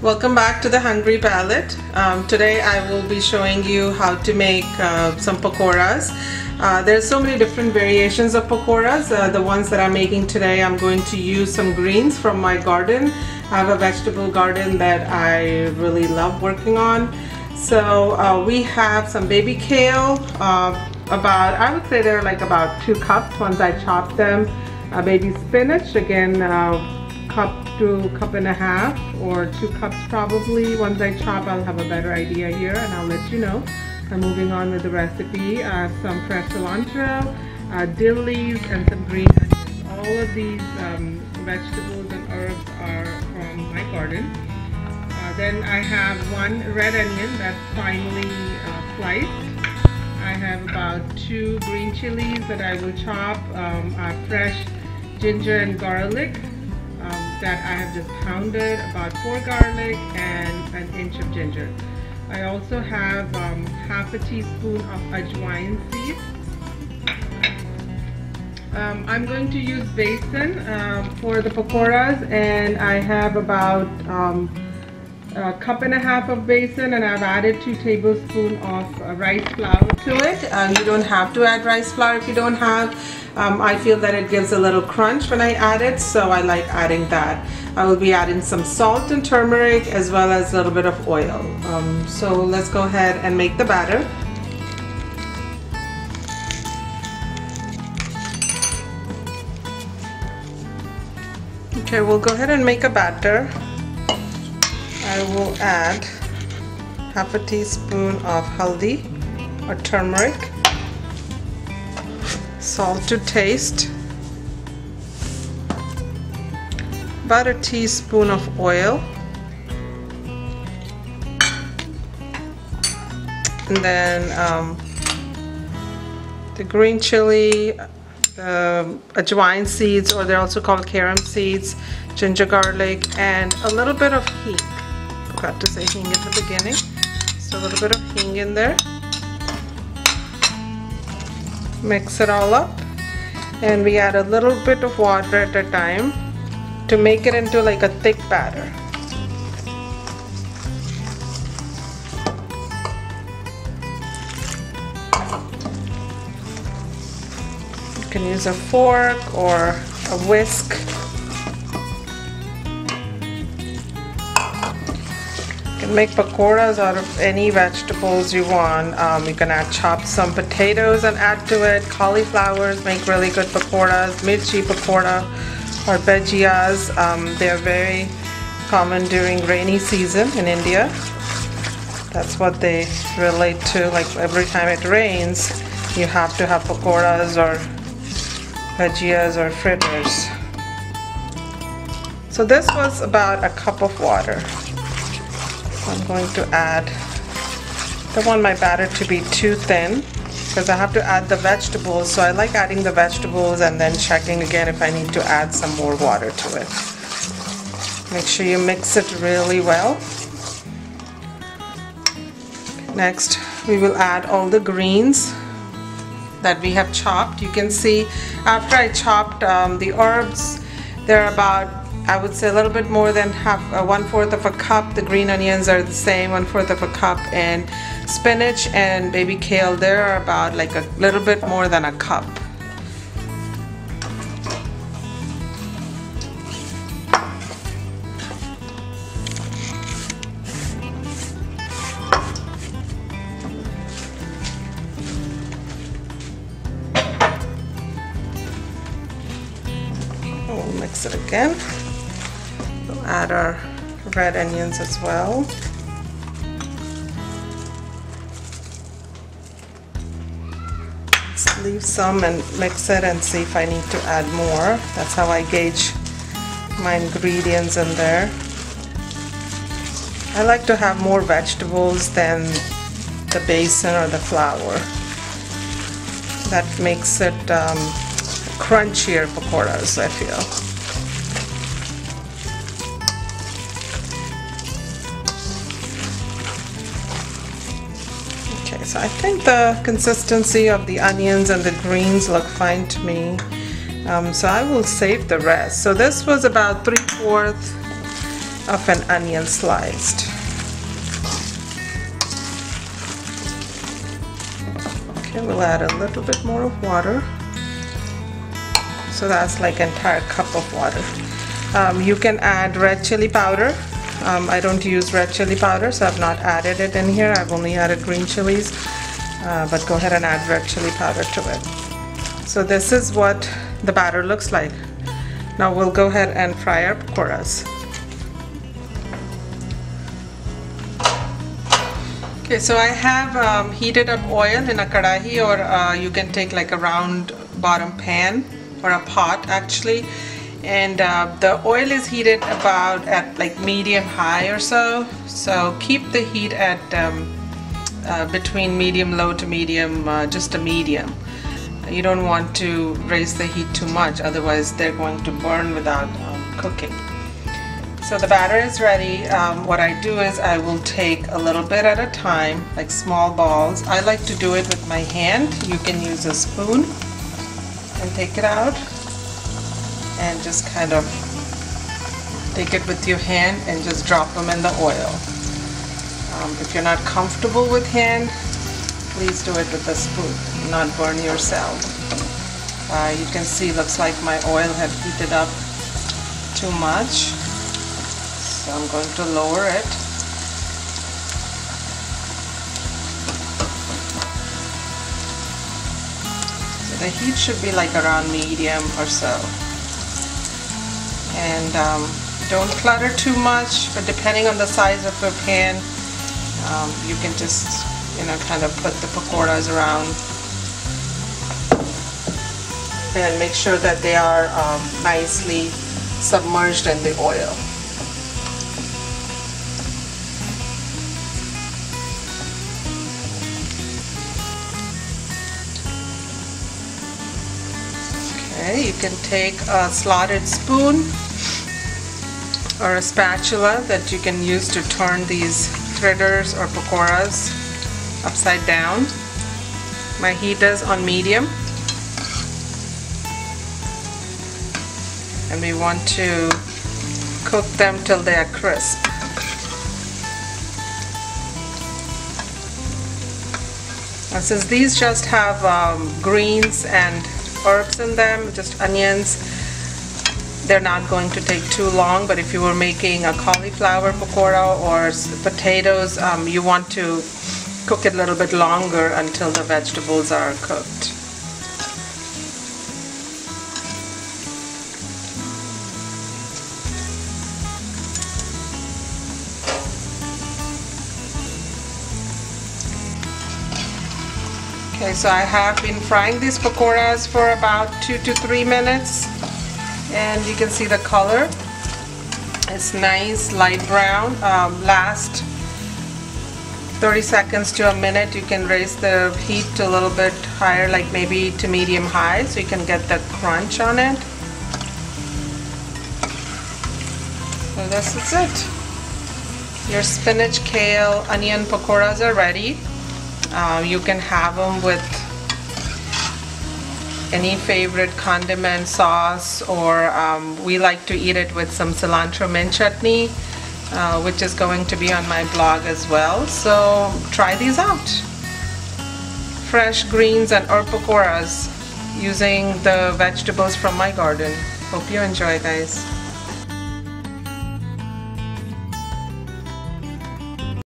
Welcome back to the Hungry Palate. Today I will be showing you how to make some pakoras. There's so many different variations of pakoras. The ones that I'm making today, I'm going to use some greens from my garden. I have a vegetable garden that I really love working on. So we have some baby kale, I would say they're like about 2 cups once I chop them. Baby spinach, again, cup to cup and a half or 2 cups probably. Once I chop, I'll have a better idea here and I'll let you know. I'm moving on with the recipe. Some fresh cilantro, dill leaves, and some green onions. All of these vegetables and herbs are from my garden. Then I have 1 red onion that's finely sliced. I have about 2 green chilies that I will chop. Fresh ginger and garlic that I have just pounded, about 4 garlic and an inch of ginger. I also have half a teaspoon of ajwain seeds. I'm going to use besan for the pakoras, and I have about a cup and a half of besan, and I've added 2 tablespoons of rice flour to it. You don't have to add rice flour if you don't have. I feel that it gives a little crunch when I add it, so I like adding that. I will be adding some salt and turmeric as well as a little bit of oil. So let's go ahead and make the batter. Okay, we'll go ahead and make a batter. I will add half a teaspoon of haldi or turmeric, salt to taste, about a teaspoon of oil, and then the green chili, the ajwain seeds, or they're also called carom seeds, ginger, garlic, and a little bit of hing. Forgot to say hing at the beginning, so a little bit of hing in there. Mix it all up, and we add a little bit of water at a time to make it into like a thick batter. You can use a fork or a whisk. You can make pakoras out of any vegetables you want. You can add chopped some potatoes and add to it. Cauliflowers make really good pakoras. Mirchi pakora or Bhajiyas. They're very common during rainy season in India. That's what they relate to. Like every time it rains, you have to have pakoras or Bhajiyas or fritters. So this was about a cup of water. I'm going to add, I don't want my batter to be too thin because I have to add the vegetables, so I like adding the vegetables and then checking again if I need to add some more water to it. Make sure you mix it really well. Next, we will add all the greens that we have chopped. You can see after I chopped the herbs, they're about, I would say, a little bit more than 1/4 of a cup. The green onions are the same, 1/4 of a cup, and spinach and baby kale, they're about like a little bit more than a cup. We'll mix it again. We'll add our red onions as well. Let's leave some and mix it and see if I need to add more. That's how I gauge my ingredients in there. I like to have more vegetables than the besan or the flour. That makes it crunchier pakoras, I feel. Okay, so I think the consistency of the onions and the greens look fine to me. So I will save the rest. So this was about 3/4 of an onion sliced. Okay, we'll add a little bit more of water. So that's like an entire cup of water. You can add red chili powder. I don't use red chili powder, so I've not added it in here. I've only added green chilies, but go ahead and add red chili powder to it. So this is what the batter looks like. Now we'll go ahead and fry our pakoras. Okay, so I have heated up oil in a kadahi, or you can take like a round bottom pan or a pot actually, and the oil is heated about at like medium high or so. So keep the heat at between medium low to medium, just a medium. You don't want to raise the heat too much, otherwise they're going to burn without cooking. So the batter is ready. What I do is I will take a little bit at a time, like small balls. I like to do it with my hand. You can use a spoon and take it out, and just kind of take it with your hand and just drop them in the oil. If you're not comfortable with hand, please do it with a spoon, not burn yourself. You can see, looks like my oil had heated up too much, so I'm going to lower it. So the heat should be like around medium or so. And don't clutter too much, but depending on the size of your pan, you can just, you know, kind of put the pakoras around and make sure that they are nicely submerged in the oil. Okay, you can take a slotted spoon or a spatula that you can use to turn these fritters or pakoras upside down. My heat is on medium, and we want to cook them till they are crisp. And since these just have greens and herbs in them, just onions, they're not going to take too long. But if you were making a cauliflower pakora or potatoes, you want to cook it a little bit longer until the vegetables are cooked. Okay, so I have been frying these pakoras for about 2 to 3 minutes, and you can see the color. It's nice light brown. Last 30 seconds to a minute, you can raise the heat to a little bit higher, like maybe to medium high, so you can get that crunch on it. So this is it. Your spinach, kale, onion pakoras are ready. You can have them with any favorite condiment sauce, or we like to eat it with some cilantro mint chutney, which is going to be on my blog as well. So try these out. Fresh greens and herb pakoras using the vegetables from my garden. Hope you enjoy, guys.